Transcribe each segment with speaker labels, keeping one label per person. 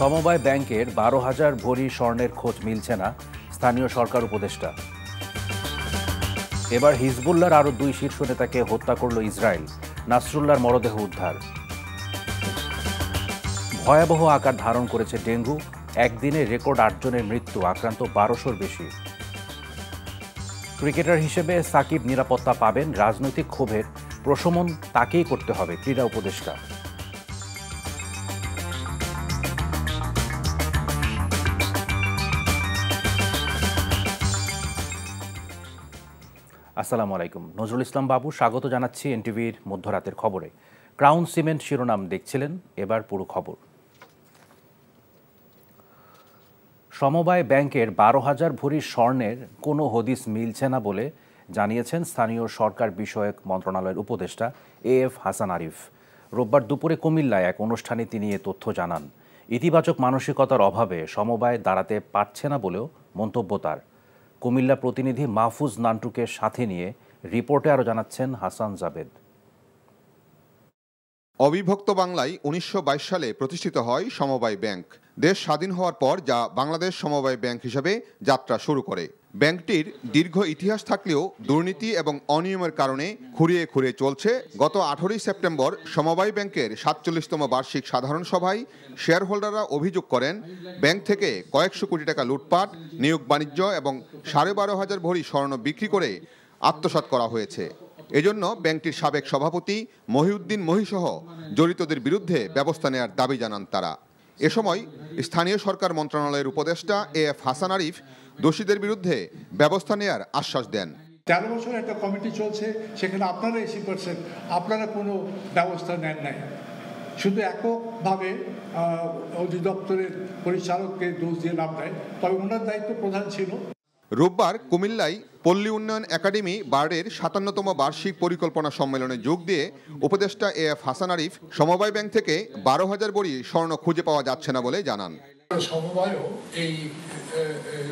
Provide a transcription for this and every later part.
Speaker 1: সমবায় ব্যাংকের 12,000 ভরি স্বর্ণের খোঁজ মিলছে না, স্থানীয় সরকার উপদেষ্টা। এবার হিজবুল্লাহর আরও 2 শীর্ষ নেতাকে হত্যা করল ইসরায়েল, নাসরুল্লাহর মরদেহ উদ্ধার। ভয়াবহ আকার ধারণ করেছে ডেঙ্গু, একদিনে রেকর্ড 8 জনের মৃত্যু, আক্রান্ত 1200-র বেশি। ক্রিকেটার হিসেবে সাকিব নিরাপত্তা পাবেন, রাজনৈতিক ক্ষোভের প্রশমন তাকেই করতে হবে, ক্রীড়া উপদেষ্টা। আসসালামু আলাইকুম, নজরুল ইসলাম বাবু স্বাগত জানাচ্ছি এনটিভির মধ্যরাতের খবরে। ক্রাউন সিমেন্ট শিরোনাম দেখছিলেন, এবার পুরো খবর। সমবায় ব্যাংকের 12,000 ভরি স্বর্ণের কোনো হদিস মিলছে না বলে জানিয়েছেন স্থানীয় সরকার বিষয়ক মন্ত্রণালয়ের উপদেষ্টা এএফ হাসান আরিফ। রোববার দুপুরে কুমিল্লায় এক অনুষ্ঠানে তিনি এ তথ্য জানান। ইতিবাচক মানসিকতার অভাবে সমবায় দাঁড়াতে পারছে না বলেও মন্তব্য তার। কুমিল্লা প্রতিনিধি মাহফুজ নান্টুকে সাথে নিয়ে রিপোর্টে আরও জানাচ্ছেন হাসান জাবেদ।
Speaker 2: অবিভক্ত বাংলায় 1922 সালে প্রতিষ্ঠিত হয় সমবায় ব্যাংক। দেশ স্বাধীন হওয়ার পর যা বাংলাদেশ সমবায় ব্যাংক হিসেবে যাত্রা শুরু করে। ব্যাংকটির দীর্ঘ ইতিহাস থাকলেও দুর্নীতি এবং অনিয়মের কারণে খুঁড়িয়ে খুঁড়িয়ে চলছে। গত 18 সেপ্টেম্বর সমবায় ব্যাংকের 47তম বার্ষিক সাধারণ সভায় শেয়ার হোল্ডাররা অভিযোগ করেন, ব্যাংক থেকে কয়েকশো কোটি টাকা লুটপাট, নিয়োগ বাণিজ্য এবং 12,500 ভরি স্বর্ণ বিক্রি করে আত্মসাৎ করা হয়েছে। এজন্য ব্যাংকটির সাবেক সভাপতি মহিউদ্দিন মহিসহ জড়িতদের বিরুদ্ধে ব্যবস্থা নেওয়ার দাবি জানান তারা। এ সময় স্থানীয় সরকার মন্ত্রণালয়ের উপদেষ্টা এএফ হাসান আরিফ দোষীদের বিরুদ্ধে ব্যবস্থা নেওয়ার আশ্বাস দেন।
Speaker 3: 13 বছর একটা কমিটি চলছে, সেখানে আপনারা এসে করছেন, আপনারা কোনো ব্যবস্থা নেন নাই। শুধু এককভাবে অধিদপ্তরের পরিচালককে দোষ দিয়ে লাভ নেয়, তবে ওনার দায়িত্ব প্রধান ছিল।
Speaker 2: রোববার কুমিল্লায় পল্লী উন্নয়ন একাডেমি বার্ডের 57তম বার্ষিক পরিকল্পনা সম্মেলনে যোগ দিয়ে উপদেষ্টা এএফ হাসান আরিফ সমবায় ব্যাংক থেকে 12,000 ভরি স্বর্ণ খুঁজে পাওয়া যাচ্ছে না বলে জানান।
Speaker 3: সমবায়ও এই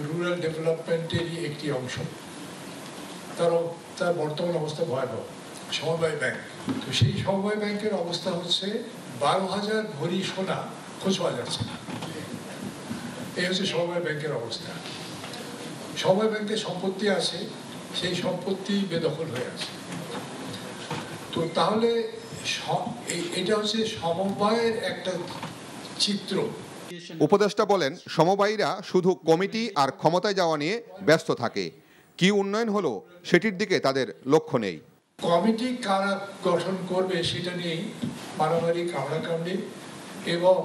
Speaker 3: রুরাল ডেভেলপমেন্টেরই একটি অংশ। তার বর্তমান অবস্থা ভয়াবহ। সমবায় ব্যাংক, তো সেই সমবায় ব্যাংকের অবস্থা হচ্ছে 12,000 ভরি সোনা খোঁজ পাওয়া যাচ্ছে না। এই হচ্ছে সমবায় ব্যাংকের অবস্থা। সমবায় ব্যাংকের সম্পত্তি আছে, সেই সম্পত্তি বেদখল হয়ে আছে। তো তাহলে এটা হচ্ছে সমবায়ের একটা চিত্র।
Speaker 2: উপদেষ্টা বলেন, সমবায়ীরা শুধু কমিটি আর ক্ষমতায় যাওয়া নিয়ে ব্যস্ত থাকে, কি উন্নয়ন হলো সেটির দিকে তাদের লক্ষ্য নেই।
Speaker 3: কমিটি কারা গঠন করবে সেটা নিয়েই মারামারি, কামড়াকামড়ি এবং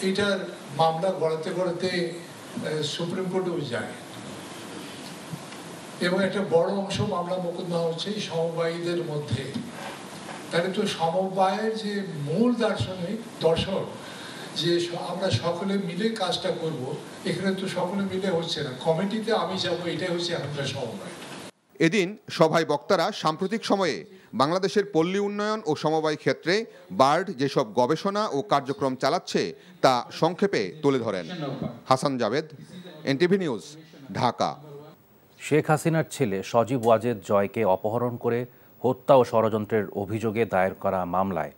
Speaker 3: এটার মামলা গড়াতে গড়াতে সুপ্রিম কোর্টেও যায় এবং একটা বড় অংশ মামলা মোকদ্দমা হচ্ছে সমবায়ীদের মধ্যে। তাহলে তো সমবায়ের যে মূল দর্শক যে আমরা সকলে মিলে কাজটা করব, এখানে তো সকলে মিলে হচ্ছে না। কমিটিতে আমি যাব, এটাই হচ্ছে এখনকার সমবায়।
Speaker 2: এদিন সভায় বক্তারা সাম্প্রতিক সময়ে বাংলাদেশের পল্লী উন্নয়ন ও সমবায় ক্ষেত্রে বার্ড যেসব গবেষণা ও কার্যক্রম চালাচ্ছে তা সংক্ষেপে তুলে ধরেন। Hasan Javed, NTV news, Dhaka.
Speaker 1: শেখ হাসিনার ছেলে সজীব ওয়াজেদ জয়কে অপহরণ করে হত্যা ও ষড়যন্ত্রের অভিযোগে দায়ের করা মামলায়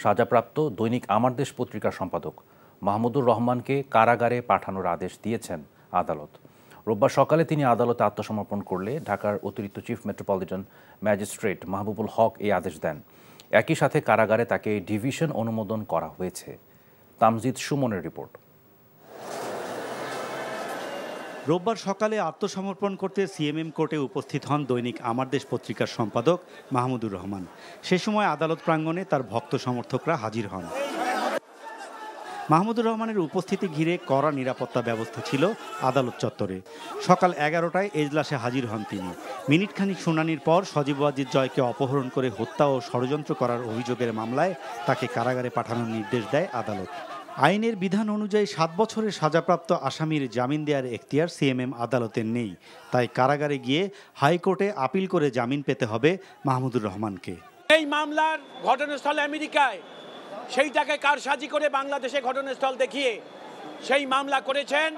Speaker 1: সাজাপ্রাপ্ত দৈনিক আমার দেশ পত্রিকার সম্পাদক মাহমুদুর রহমানকে কারাগারে পাঠানোর আদেশ দিয়েছেন আদালত। রোববার সকালে তিনি আদালতে আত্মসমর্পণ করলে ঢাকার অতিরিক্ত চিফ মেট্রোপলিটন ম্যাজিস্ট্রেট মাহবুবুল হক এই আদেশ দেন। একই সাথে কারাগারে তাকে ডিভিশন অনুমোদন করা হয়েছে। তামজিদ সুমনের রিপোর্ট।
Speaker 4: রোববার সকালে আত্মসমর্পণ করতে সিএমএম কোর্টে উপস্থিত হন দৈনিক আমার দেশ পত্রিকার সম্পাদক মাহমুদুর রহমান। সে সময় আদালত প্রাঙ্গণে তার ভক্ত সমর্থকরা হাজির হন। মাহমুদুর রহমানের উপস্থিতি ঘিরে কড়া নিরাপত্তা ব্যবস্থা ছিল আদালত চত্বরে। সকাল 11টায় এজলাসে হাজির হন তিনি। মিনিটখানিক শুনানির পর সজীব ওয়াজেদ জয়কে অপহরণ করে হত্যা ও ষড়যন্ত্র করার অভিযোগের মামলায় তাকে কারাগারে পাঠানোর নির্দেশ দেয় আদালত। আইনের বিধান অনুযায়ী 7 বছরের সাজাপ্রাপ্ত আসামির জামিন দেওয়ার এখতিয়ার সিএমএম আদালতের নেই। তাই কারাগারে গিয়ে হাইকোর্টে আপিল করে জামিন পেতে হবে মাহমুদুর রহমানকে।
Speaker 5: এই মামলার ঘটনাস্থল আমেরিকায়, সেইটাকে কারসাজি করে বাংলাদেশে ঘটনাস্থল দেখিয়ে সেই মামলা করেছেন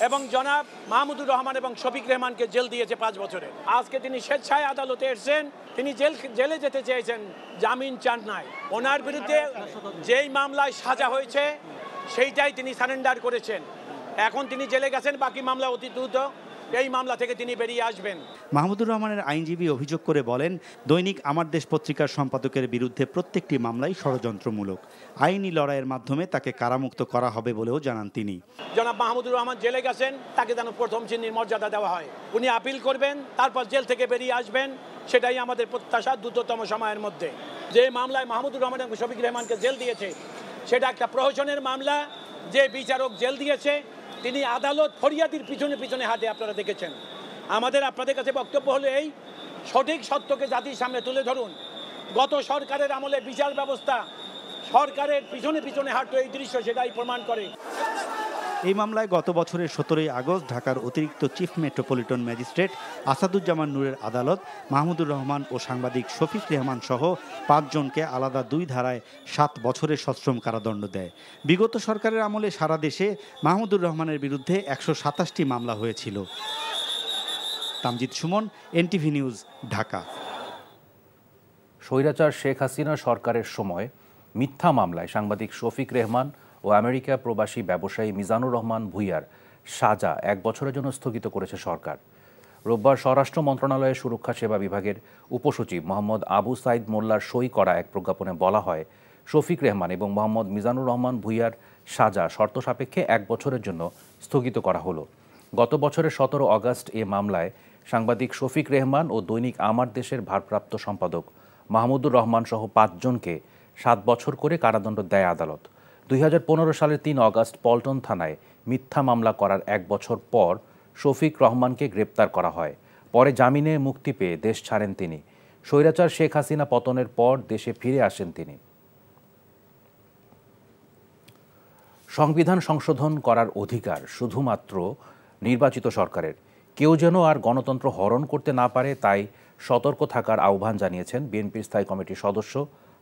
Speaker 5: এবং জনাব মাহমুদুর রহমান এবং শফিক রেহমানকে জেল দিয়েছে 5 বছরে। আজকে তিনি স্বেচ্ছায় আদালতে এসেছেন, তিনি জেলে যেতে চেয়েছেন, জামিন চান নাই। ওনার বিরুদ্ধে যেই মামলায় সাজা হয়েছে সেইটাই তিনি সারেন্ডার করেছেন। এখন তিনি জেলে গেছেন, বাকি মামলা অতি দ্রুত এই মামলা থেকে তিনি বেরিয়ে আসবেন।
Speaker 4: মাহমুদুর রহমানের আইনজীবী অভিযোগ করে বলেন, দৈনিক আমার দেশ পত্রিকার সম্পাদকের বিরুদ্ধে প্রত্যেকটি মামলাই ষড়যন্ত্রমূলক। আইনি লড়াইয়ের মাধ্যমে তাকে কারামুক্ত করা হবে বলেও জানান তিনি।
Speaker 5: জনাব মাহমুদুর রহমান জেলে গেছেন, তাকে যেন প্রথম শ্রেণীর মর্যাদা দেওয়া হয়। উনি আপিল করবেন, তারপর জেল থেকে বেরিয়ে আসবেন, সেটাই আমাদের প্রত্যাশা দ্রুততম সময়ের মধ্যে। যে মামলায় মাহমুদুর রহমান এবং শফিক রেহমানকে জেল দিয়েছে সেটা একটা প্রহসনের মামলা। যে বিচারক জেল দিয়েছে তিনি আদালত ফরিয়াদির পিছনে পিছনে হাঁটে, আপনারা দেখেছেন। আমাদের আপনাদের কাছে বক্তব্য হলো এই, সঠিক সত্যকে জাতির সামনে তুলে ধরুন। গত সরকারের আমলে বিচার ব্যবস্থা সরকারের পিছনে পিছনে হাঁটতো, এই দৃশ্য সেটাই প্রমাণ করে।
Speaker 4: এই মামলায় গত বছরের 17 আগস্ট ঢাকার অতিরিক্ত চিফ মেট্রোপলিটন ম্যাজিস্ট্রেট আসাদুজ্জামান নূরের আদালত মাহমুদুর রহমান ও সাংবাদিক শফিক রেহমান সহ 5 জনকে আলাদা 2 ধারায় 7 বছরের সশ্রম কারাদণ্ড দেয়। বিগত সরকারের আমলে সারা দেশে মাহমুদুর রহমানের বিরুদ্ধে 127টি মামলা হয়েছিল। Tamjid Suman, NTV news, Dhaka.
Speaker 1: স্বৈরাচার শেখ হাসিনা সরকারের সময় মিথ্যা মামলায় সাংবাদিক শফিক রেহমান ও আমেরিকা প্রবাসী ব্যবসায়ী মিজানুর রহমান ভূঁইয়ার সাজা 1 বছরের জন্য স্থগিত করেছে সরকার। রোববার স্বরাষ্ট্র মন্ত্রণালয়ের সুরক্ষা সেবা বিভাগের উপসচিব মোহাম্মদ আবু সাইদ মোল্লার সই করা এক প্রজ্ঞাপনে বলা হয়, শফিক রেহমান এবং মোহাম্মদ মিজানুর রহমান ভূঁইয়ার সাজা শর্ত সাপেক্ষে 1 বছরের জন্য স্থগিত করা হলো। গত বছরের 17 আগস্ট এ মামলায় সাংবাদিক শফিক রেহমান ও দৈনিক আমার দেশের ভারপ্রাপ্ত সম্পাদক মাহমুদুর রহমান সহ 5 জনকে 7 বছর করে কারাদণ্ড দেয় আদালত। 2015 সালের 3 আগস্ট পল্টন থানায় মিথ্যা মামলা করার 1 বছর পর শফিক রহমানকে গ্রেপ্তার করা হয়। পরে জামিনে মুক্তি পেয়ে দেশ ছাড়েন তিনি। স্বৈরাচার শেখ হাসিনা পতনের পর দেশে ফিরে আসেন তিনি। সংবিধান সংশোধন করার অধিকার শুধুমাত্র নির্বাচিত সরকারের। কেউ যেন আর গণতন্ত্র হরণ করতে না পারে, তাই সতর্ক থাকার আহ্বান জানিয়েছেন বিএনপির স্থায়ী কমিটির সদস্য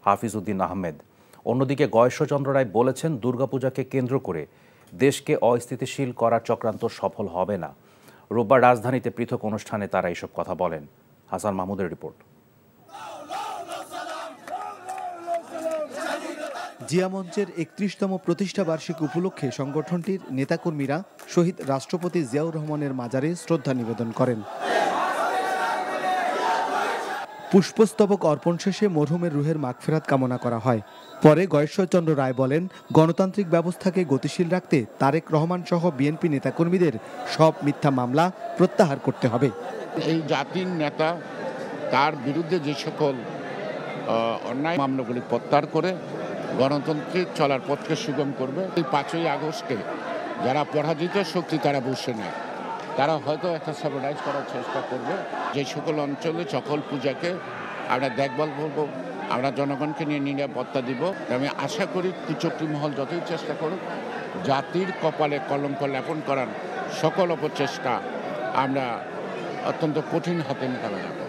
Speaker 1: হাফিজ উদ্দিন আহমেদ। অন্যদিকে গয়েশ্বরচন্দ্র রায় বলেছেন, দুর্গাপূজাকে কেন্দ্র করে দেশকে অস্থিতিশীল করার চক্রান্ত সফল হবে না। রোববার রাজধানীতে পৃথক অনুষ্ঠানে তারা এসব কথা বলেন। হাসান মাহমুদের রিপোর্ট।
Speaker 6: জিয়া মঞ্চের 31তম প্রতিষ্ঠা বার্ষিকী উপলক্ষে সংগঠনটির নেতাকর্মীরা শহীদ রাষ্ট্রপতি জিয়াউর রহমানের মাজারে শ্রদ্ধা নিবেদন করেন। পুষ্পস্তবক অর্পণ শেষে মরহুমের রুহের মাগফিরাত কামনা করা হয়। পরে গয়েশ্বরচন্দ্র রায় বলেন, গণতান্ত্রিক ব্যবস্থাকে গতিশীল রাখতে তারেক রহমান সহ বিএনপি নেতাকর্মীদের সব মিথ্যা মামলা প্রত্যাহার করতে হবে।
Speaker 7: এই জাতির নেতা তার বিরুদ্ধে যে সকল অন্যায় মামলাগুলি প্রত্যাহার করে গণতন্ত্রের চলার পথকে সুগম করবে। এই 5ই আগস্টে যারা পরাজিত শক্তি তারা বসে নেয়, তারা হয়তো একটা সাবর্ডাইজ করার চেষ্টা করবে। যে সকল অঞ্চলে সকল পূজাকে আমরা দেখভাল করবো, আমরা জনগণকে নিয়ে নিরাপত্তা দিব। আমি আশা করি কুচক্রী মহল যতই চেষ্টা করুক, জাতির কপালে কলঙ্ক লেপন করার সকল অপচেষ্টা আমরা অত্যন্ত কঠিন হাতে মোকাবেলা করব।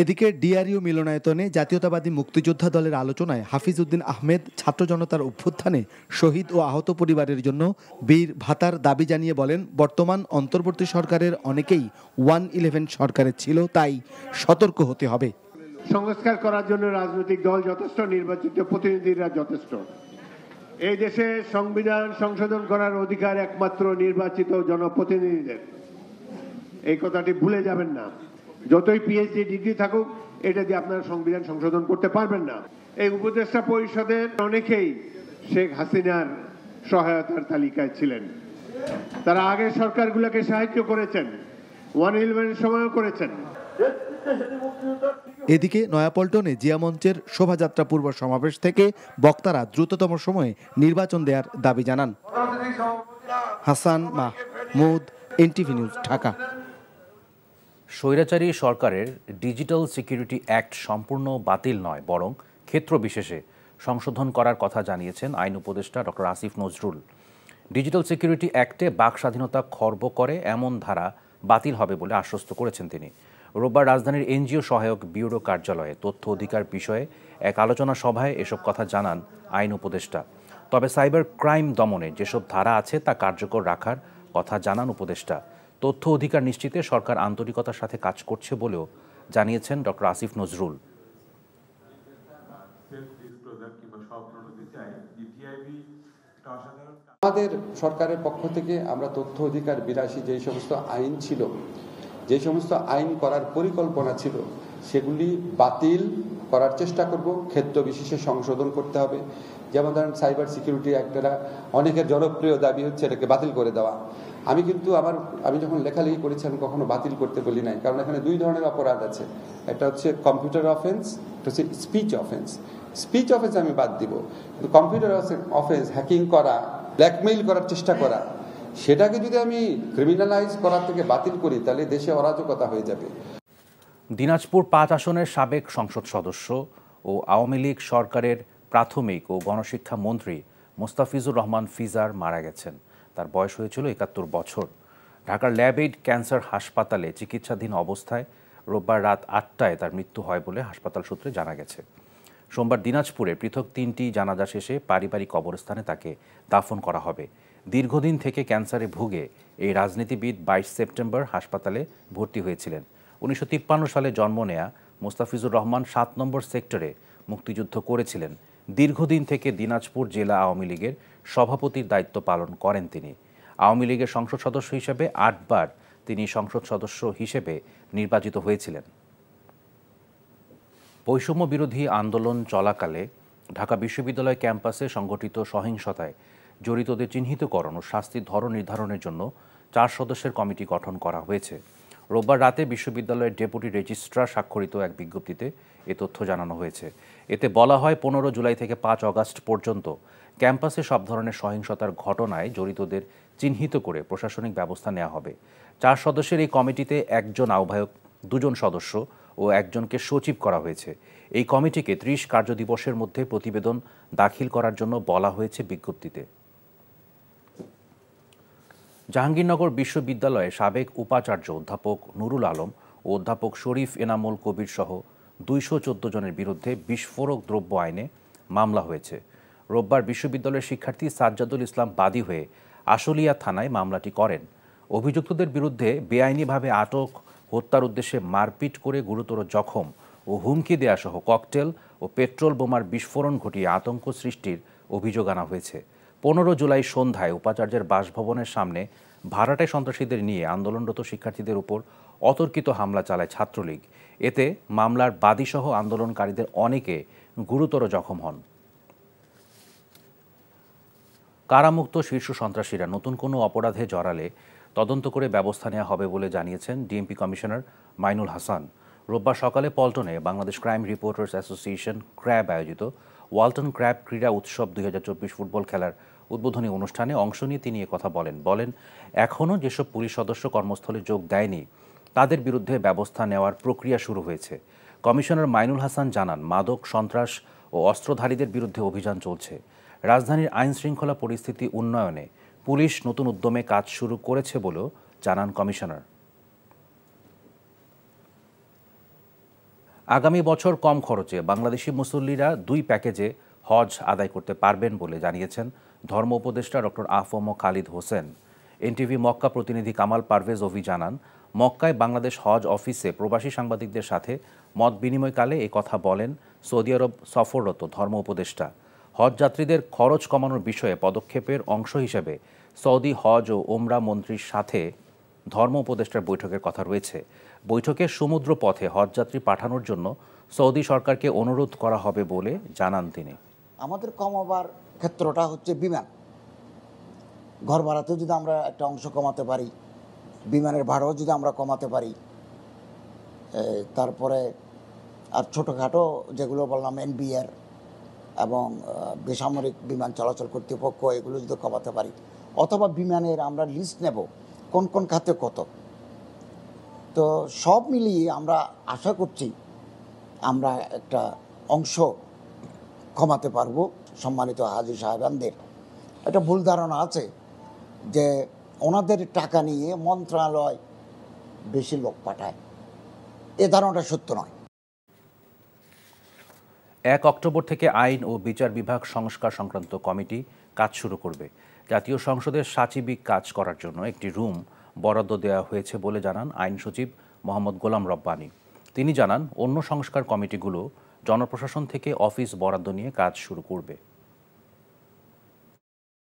Speaker 6: এদিকে ডিআরইউ মিলনায়তনে জাতীয়তাবাদী মুক্তিযোদ্ধা দলের আলোচনায় হাফিজ উদ্দিন আহমেদ ছাত্র জনতার অভ্যুত্থানে শহীদ ও আহত পরিবারের জন্য বীর ভাতার দাবি জানিয়ে বলেন, বর্তমান অন্তর্বর্তী সরকারের অনেকেই 111 সরকারের ছিল, তাই সতর্ক হতে হবে।
Speaker 8: সংস্কার করার জন্য রাজনৈতিক দল যথেষ্ট, নির্বাচিত প্রতিনিধিরা যথেষ্ট। এই দেশে সংবিধান সংশোধন করার অধিকার একমাত্র নির্বাচিত জনপ্রতিনিধিদের। এই কথাটি ভুলে যাবেন না। যতই পিএইচডি ডিগ্রি থাকুক, এটা দিয়ে আপনারা সংবিধান সংশোধন করতে পারবেন না। এই উপদেষ্টা পরিষদের অনেকেই শেখ হাসিনার সহায়তার তালিকায় ছিলেন। তারা আগের সরকারগুলোকে সাহায্য করেছেন, 111 সময়ও করেছেন।
Speaker 6: এদিকে নয়াপল্টনে জিয়া মঞ্চের শোভাযাত্রা পূর্ব সমাবেশ থেকে বক্তারা দ্রুততম সময়ে নির্বাচন দেওয়ার দাবি জানান। Hasan Mahmud, NTV news, Dhaka.
Speaker 1: স্বৈরাচারী সরকারের ডিজিটাল সিকিউরিটি অ্যাক্ট সম্পূর্ণ বাতিল নয়, বরং ক্ষেত্র বিশেষে সংশোধন করার কথা জানিয়েছেন আইন উপদেষ্টা doctor Asif Nazrul. Digital security অ্যাক্টে বাক স্বাধীনতা খর্ব করে এমন ধারা বাতিল হবে বলে আশ্বস্ত করেছেন তিনি। রোববার রাজধানীর এনজিও সহায়ক ব্যুরো কার্যালয়ে তথ্য অধিকার বিষয়ে এক আলোচনা সভায় এসব কথা জানান আইন উপদেষ্টা। তবে সাইবার ক্রাইম দমনে যেসব ধারা আছে তা কার্যকর রাখার কথা জানান উপদেষ্টা। তথ্য অধিকার নিশ্চিতে সরকার আন্তরিকতার সাথে কাজ করছে বলেও জানিয়েছেন ডক্টর আসিফ নজরুল।
Speaker 9: প্রোডাক্ট কিংবা সব প্রোডাক্ট চাই টিআইবি একটা অসাধারণ।
Speaker 10: আমাদের সরকারের পক্ষ থেকে আমরা তথ্য অধিকার 82 যেই সমস্ত আইন ছিল, যে সমস্ত আইন করার পরিকল্পনা ছিল, সেগুলি বাতিল করার চেষ্টা করব। ক্ষেত্র বিশেষে সংশোধন করতে হবে। যেমন ধরেন সাইবার সিকিউরিটি অ্যাক্টরা অনেকের জনপ্রিয় দাবি হচ্ছে এটাকে বাতিল করে দেওয়া। আমি যখন লেখালেখি করেছি আমি কখনো বাতিল করতে বলি নাই, কারণ এখানে দুই ধরনের অপরাধ আছে। একটা হচ্ছে কম্পিউটার অফেন্স, একটা হচ্ছে স্পিচ অফেন্স। স্পিচ অফেন্স আমি বাদ দিব, কিন্তু কম্পিউটার অফেন্স, হ্যাকিং করা, ব্ল্যাকমেইল করার চেষ্টা করা, সেটাকে যদি আমি ক্রিমিনালাইজ করার থেকে বাতিল করি তাহলে দেশে অরাজকতা হয়ে যাবে।
Speaker 1: দিনাজপুর 5 আসনের সাবেক সংসদ সদস্য ও আওয়ামী লীগ সরকারের প্রাথমিক ও গণশিক্ষা মন্ত্রী মোস্তাফিজুর রহমান ফিজার মারা গেছেন। তার বয়স হয়েছিল 71 বছর। ঢাকার ল্যাবএইড ক্যান্সার হাসপাতালে চিকিৎসাধীন অবস্থায় রোববার রাত 8টায় তার মৃত্যু হয় বলে হাসপাতাল সূত্রে জানা গেছে। সোমবার দিনাজপুরে পৃথক 3টি জানাজা শেষে পারিবারিক কবরস্থানে তাকে দাফন করা হবে। দীর্ঘদিন থেকে ক্যান্সারে ভুগে এই রাজনীতিবিদ 22 সেপ্টেম্বর হাসপাতালে ভর্তি হয়েছিলেন। 1953 সালে জন্ম নেয়া মোস্তাফিজুর রহমান 7 নম্বর সেক্টরে মুক্তিযুদ্ধ করেছিলেন। দীর্ঘদিন থেকে দিনাজপুর জেলা আওয়ামী লীগের সভাপতির দায়িত্ব পালন করেন তিনি। আওয়ামী লীগের সংসদ সদস্য হিসেবে 8 বার তিনি সংসদ সদস্য হিসেবে নির্বাচিত হয়েছিলেন। বৈষম্য বিরোধী আন্দোলন চলাকালে ঢাকা বিশ্ববিদ্যালয় ক্যাম্পাসে সংগঠিত সহিংসতায় জড়িতদের চিহ্নিতকরণ ও শাস্তির ধরন নির্ধারণের জন্য 4 সদস্যের কমিটি গঠন করা হয়েছে। রোববার রাতে বিশ্ববিদ্যালয়ের ডেপুটি রেজিস্ট্রার স্বাক্ষরিত এক বিজ্ঞপ্তিতে এ তথ্য জানানো হয়েছে। এতে বলা হয় 15 জুলাই থেকে 5 আগস্ট পর্যন্ত ক্যাম্পাসে সব ধরনের সহিংসতার ঘটনায় জড়িতদের চিহ্নিত করে প্রশাসনিক ব্যবস্থা নেওয়া হবে। 4 সদস্যের এই কমিটিতে একজন আহ্বায়ক, 2 জন সদস্য ও একজনকে সচিব করা হয়েছে। এই কমিটিকে 30 কার্যদিবসের মধ্যে প্রতিবেদন দাখিল করার জন্য বলা হয়েছে বিজ্ঞপ্তিতে। জাহাঙ্গীরনগর বিশ্ববিদ্যালয়ে সাবেক উপাচার্য অধ্যাপক নুরুল আলম ও অধ্যাপক শরীফ এনামুল কবির সহ 214 জনের বিরুদ্ধে বিস্ফোরক দ্রব্য আইনে মামলা হয়েছে। রোববার বিশ্ববিদ্যালয়ের শিক্ষার্থী সাজ্জাদুল ইসলাম বাদী হয়ে আশুলিয়া থানায় মামলাটি করেন। অভিযুক্তদের বিরুদ্ধে বেআইনিভাবে আটক, হত্যার উদ্দেশ্যে মারপিট করে গুরুতর জখম ও হুমকি দেয়া সহ ককটেল ও পেট্রোল বোমার বিস্ফোরণ ঘটিয়ে আতঙ্ক সৃষ্টির অভিযোগ আনা হয়েছে। 15 জুলাই সন্ধ্যায় উপাচার্যের বাসভবনের সামনে ভাড়াটে সন্ত্রাসীদের নিয়ে আন্দোলনরত শিক্ষার্থীদের উপর অতর্কিত হামলা চালায় ছাত্রলীগ। এতে মামলার বাদীসহ আন্দোলনকারীদের অনেকে গুরুতর জখম হন। কারামুক্ত শীর্ষ সন্ত্রাসীরা নতুন কোনো অপরাধে জড়ালে তদন্ত করে ব্যবস্থা নেওয়া হবে বলে জানিয়েছেন ডিএমপি কমিশনার মাইনুল হাসান। রোববার সকালে পল্টনে Bangladesh crime reporters association CRAB আয়োজিত ওয়ালটন ক্র্যাব ক্রীড়া উৎসব 2024 ফুটবল খেলার উদ্বোধনী অনুষ্ঠানে অংশ নিয়ে তিনি একথা বলেন এখনও যেসব পুলিশ সদস্য কর্মস্থলে যোগ দেয়নি তাদের বিরুদ্ধে ব্যবস্থা নেওয়ার প্রক্রিয়া শুরু হয়েছে। কমিশনার মাইনুল হাসান জানান, মাদক, সন্ত্রাস ও অস্ত্রধারীদের বিরুদ্ধে অভিযান চলছে। রাজধানীর আইন শৃঙ্খলা পরিস্থিতি উন্নয়নে পুলিশ নতুন উদ্যমে কাজ শুরু করেছে বলেও জানান কমিশনার। আগামী বছর কম খরচে বাংলাদেশি মুসল্লিরা 2 প্যাকেজে হজ আদায় করতে পারবেন বলে জানিয়েছেন ধর্ম উপদেষ্টা ডক্টর আফম খালিদ হোসেন। এনটিভি মক্কা প্রতিনিধি কামাল পারভেজ অভি জানান, মক্কায় বাংলাদেশ হজ অফিসে প্রবাসী সাংবাদিকদের সাথে মত বিনিময়কালে এই কথা বলেন সৌদি আরব সফররত ধর্ম উপদেষ্টা। হজ যাত্রীদের খরচ কমানোর বিষয়ে পদক্ষেপের অংশ হিসেবে সৌদি হজ ও ওমরা মন্ত্রীর সাথে ধর্ম উপদেষ্টার বৈঠকের কথা রয়েছে। বৈঠকে সমুদ্র পথে হজযাত্রী পাঠানোর জন্য সৌদি সরকারকে অনুরোধ করা হবে বলে জানান তিনি।
Speaker 11: আমাদের কমাবার ক্ষেত্রটা হচ্ছে বিমান, ঘর ভাড়াতেও যদি আমরা একটা অংশ কমাতে পারি, বিমানের ভাড়াও যদি আমরা কমাতে পারি, তারপরে আর ছোটোখাটো যেগুলো বললাম এনবিআর এবং বেসামরিক বিমান চলাচল কর্তৃপক্ষ, এগুলো যদি কমাতে পারি, অথবা বিমানের আমরা লিস্ট নেব কোন কোন খাতে কত, তো সব মিলিয়ে আমরা আশা করছি আমরা একটা অংশ কমাতে পারবো। সম্মানিত হাজী সাহেবানদের একটা ভুল ধারণা আছে যে ওনাদের টাকা নিয়ে মন্ত্রণালয় বেশি লোক পাঠায়, এ ধারণাটা সত্য নয়।
Speaker 1: 1 অক্টোবর থেকে আইন ও বিচার বিভাগ সংস্কার সংক্রান্ত কমিটি কাজ শুরু করবে। জাতীয় সংসদের সাচিবিক কাজ করার জন্য একটি রুম বরাদ্দ দেওয়া হয়েছে বলে জানান আইন সচিব মোহাম্মদ গোলাম রব্বানী। তিনি জানান, অন্য সংস্কার কমিটিগুলো জনপ্রশাসন থেকে অফিস বরাদ্দ নিয়ে কাজ শুরু করবে।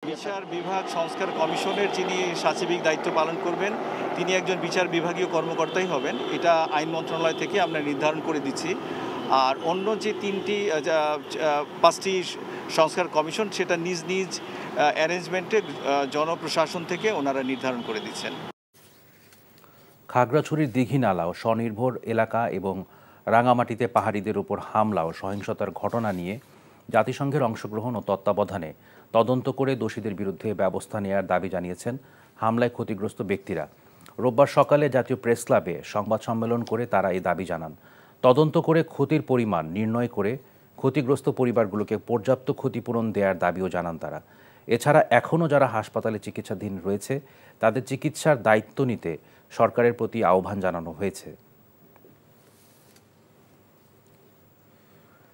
Speaker 12: বিচার বিভাগ সংস্কার কমিশনের যিনি সাচিবিক দায়িত্ব পালন করবেন তিনি একজন বিচার বিভাগীয় কর্মকর্তাই হবেন, এটা আইন মন্ত্রণালয় থেকে আমরা নির্ধারণ করে দিচ্ছি। আর অন্য যে 5টি সংস্কার কমিশন সেটা নিজ নিজ অ্যারেঞ্জমেন্টে জনপ্রশাসন থেকে ওনারা নির্ধারণ করে দিচ্ছেন।
Speaker 1: খাগড়াছড়ির দীঘিনালা ও স্বনির্ভর এলাকা এবং রাঙামাটিতে পাহাড়িদের উপর হামলা ও সহিংসতার ঘটনা নিয়ে জাতিসংঘের অংশগ্রহণ ও তত্ত্বাবধানে তদন্ত করে দোষীদের বিরুদ্ধে ব্যবস্থা নেওয়ার দাবি জানিয়েছেন হামলায় ক্ষতিগ্রস্ত ব্যক্তিরা। রোববার সকালে জাতীয় প্রেস ক্লাবে সংবাদ সম্মেলন করে তারা এই দাবি জানান। তদন্ত করে ক্ষতির পরিমাণ নির্ণয় করে ক্ষতিগ্রস্ত পরিবারগুলোকে পর্যাপ্ত ক্ষতিপূরণ দেওয়ার দাবিও জানান তারা। এছাড়া এখনও যারা হাসপাতালে চিকিৎসাধীন রয়েছে তাদের চিকিৎসার দায়িত্ব নিতে সরকারের প্রতি আহ্বান জানানো হয়েছে।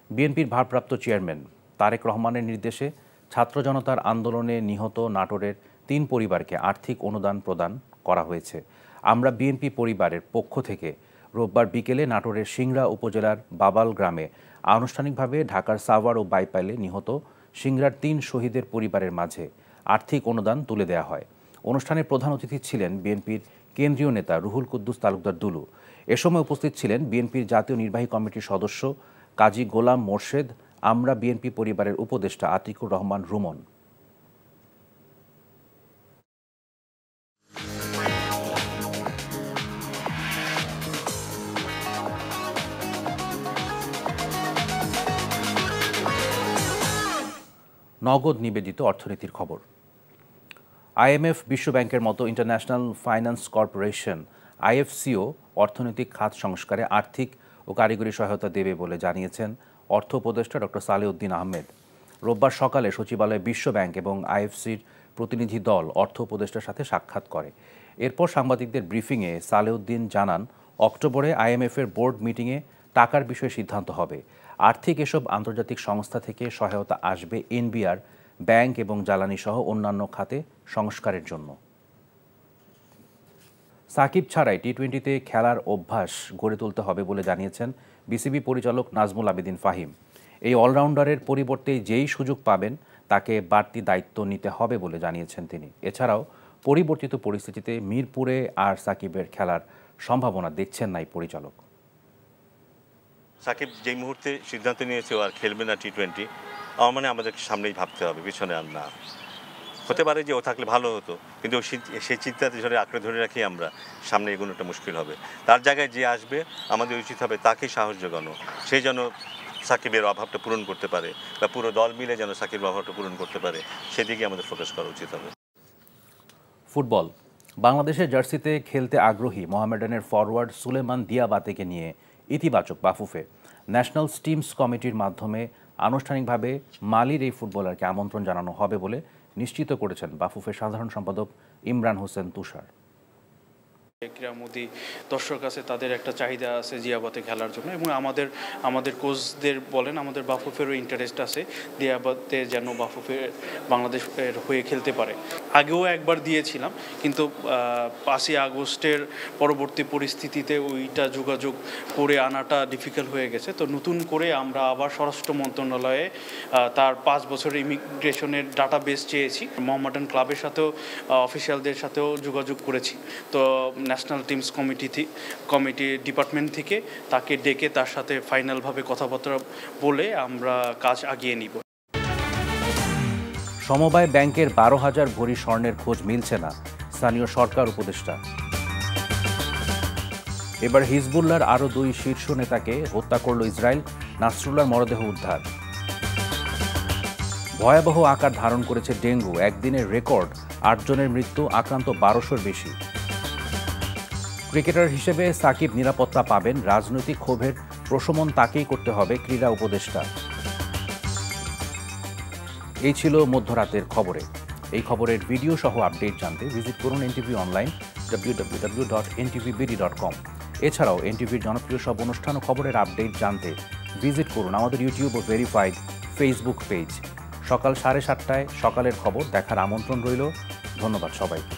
Speaker 1: বিএনপির ভারপ্রাপ্ত চেয়ারম্যান তারেক রহমানের নির্দেশে ছাত্র জনতার আন্দোলনে নিহত নাটোরের 3 পরিবারকে আর্থিক অনুদান প্রদান করা হয়েছে। আমরা বিএনপি পরিবারের পক্ষ থেকে রোববার বিকেলে নাটোরের সিংড়া উপজেলার বাবাল গ্রামে আনুষ্ঠানিকভাবে ঢাকার সাভার ও বাইপাইলে নিহত সিংড়ার 3 শহীদের পরিবারের মাঝে আর্থিক অনুদান তুলে দেওয়া হয়। অনুষ্ঠানে প্রধান অতিথি ছিলেন বিএনপির কেন্দ্রীয় নেতা রুহুল কুদ্দুস তালুকদার দুলু। এ সময় উপস্থিত ছিলেন বিএনপির জাতীয় নির্বাহী কমিটির সদস্য কাজী গোলাম মোর্শেদ, আমরা বিএনপি পরিবারের উপদেষ্টা আতিকুর রহমান রুমন। নগদ নিবেদিত অর্থনীতির খবর। আইএমএফ, বিশ্বব্যাংকের মতো ইন্টারন্যাশনাল ফাইন্যান্স কর্পোরেশন আইএফসিও অর্থনৈতিক খাত সংস্কারে আর্থিক ও কারিগরি সহায়তা দেবে বলে জানিয়েছেন অর্থ উপদেষ্টা ডক্টর সালেউদ্দিন আহমেদ। রোববার সকালে সচিবালয়ে বিশ্বব্যাংক এবং আইএফসির প্রতিনিধি দল অর্থ উপদেষ্টার সাথে সাক্ষাৎ করে। এরপর সাংবাদিকদের ব্রিফিংয়ে সালেউদ্দিন জানান, অক্টোবরে আইএমএফের বোর্ড মিটিংয়ে টাকার বিষয়ে সিদ্ধান্ত হবে। আর্থিক এসব আন্তর্জাতিক সংস্থা থেকে সহায়তা আসবে এনবিআর, ব্যাংক এবং জ্বালানি সহ অন্যান্য খাতে সংস্কারের জন্য। সাকিব ছাড়াই টি-20তে খেলার অভ্যাস গড়ে তুলতে হবে বলে জানিয়েছেন বিসিবি পরিচালক নাজমুল আবেদিন ফাহিম। এই অলরাউন্ডারের পরিবর্তে যেই সুযোগ পাবেন তাকে বাড়তি দায়িত্ব নিতে হবে বলে জানিয়েছেন তিনি। এছাড়াও পরিবর্তিত পরিস্থিতিতে মিরপুরে আর সাকিবের খেলার সম্ভাবনা দেখছেন না এই পরিচালক।
Speaker 13: সাকিব যেই মুহূর্তে সিদ্ধান্ত নিয়েছে ও আর খেলবে না টি-20, আমার মানে আমাদের সামনেই ভাবতে হবে, পিছনে আর না। হতে পারে যে ও থাকলে ভালো হতো, কিন্তু সেই চিন্তাতে আঁকড়ে ধরে রাখি আমরা, সামনে এগোনোটা মুশকিল হবে। তার জায়গায় যে আসবে আমাদের উচিত হবে তাকে সাহস জোগানো, সেই যেন সাকিবের অভাবটা পূরণ করতে পারে বা পুরো দল মিলে যেন সাকিবের অভাবটা পূরণ করতে পারে, সেদিকে আমাদের ফোকাস করা উচিত হবে।
Speaker 1: ফুটবল। বাংলাদেশের জার্সিতে খেলতে আগ্রহী মোহামেডানের ফরওয়ার্ড সুলেমান দিয়াবাতেকে নিয়ে ইতিবাচক বাফুফে। ন্যাশনাল টিমস কমিটির মাধ্যমে আনুষ্ঠানিকভাবে মালির এই ফুটবলারকে আমন্ত্রণ জানানো হবে বলে নিশ্চিত করেছেন বাফুফের সাধারণ সম্পাদক ইমরান হোসেন তুষার।
Speaker 14: ক্রীড়ামোদী দর্শক আছে, তাদের একটা চাহিদা আছে জিয়াবাতে খেলার জন্য, এবং আমাদের কোচদের বলেন আমাদের বাফুফেরও ইন্টারেস্ট আছে জিয়াবাতে যেন বাফুফের বাংলাদেশের হয়ে খেলতে পারে। আগেও একবার দিয়েছিলাম, কিন্তু 5ই আগস্টের পরবর্তী পরিস্থিতিতে ওইটা যোগাযোগ করে আনাটা ডিফিকাল্ট হয়ে গেছে। তো নতুন করে আমরা আবার স্বরাষ্ট্র মন্ত্রণালয়ে তার 5 বছরের ইমিগ্রেশনের ডাটাবেস চেয়েছি। মোহামেডান ক্লাবের সাথেও অফিসিয়ালদের সাথেও যোগাযোগ করেছি। তো ন্যাশনাল টিমস কমিটি ডিপার্টমেন্ট থেকে তাকে ডেকে তার সাথে ফাইনালভাবে কথাবার্তা বলে আমরা কাজ আগিয়ে নিব।
Speaker 1: সমবায় ব্যাংকের 12,000 ভরি স্বর্ণের খোঁজ মিলছে না, স্থানীয় সরকার উপদেষ্টা। এবার হিজবুল্লাহর আরও 2 শীর্ষ নেতাকে হত্যা করল ইসরায়েল, নাসরুল্লাহর মরদেহ উদ্ধার। ভয়াবহ আকার ধারণ করেছে ডেঙ্গু, একদিনের রেকর্ড 8 জনের মৃত্যু, আক্রান্ত 1200-র বেশি। ক্রিকেটার হিসেবে সাকিব নিরাপত্তা পাবেন, রাজনৈতিক ক্ষোভের প্রশমন তাকেই করতে হবে, ক্রীড়া উপদেষ্টা। এই ছিল মধ্যরাতের খবরে। এই খবরের ভিডিও সহ আপডেট জানতে ভিজিট করুন এনটিভি অনলাইন www.ntvbd.com। এছাড়াও এনটিভির জনপ্রিয় সব অনুষ্ঠান ও খবরের আপডেট জানতে ভিজিট করুন আমাদের ইউটিউব ও ভেরিফাইড ফেসবুক পেজ। সকাল 7:30টায় সকালের খবর দেখার আমন্ত্রণ রইল। ধন্যবাদ সবাইকে।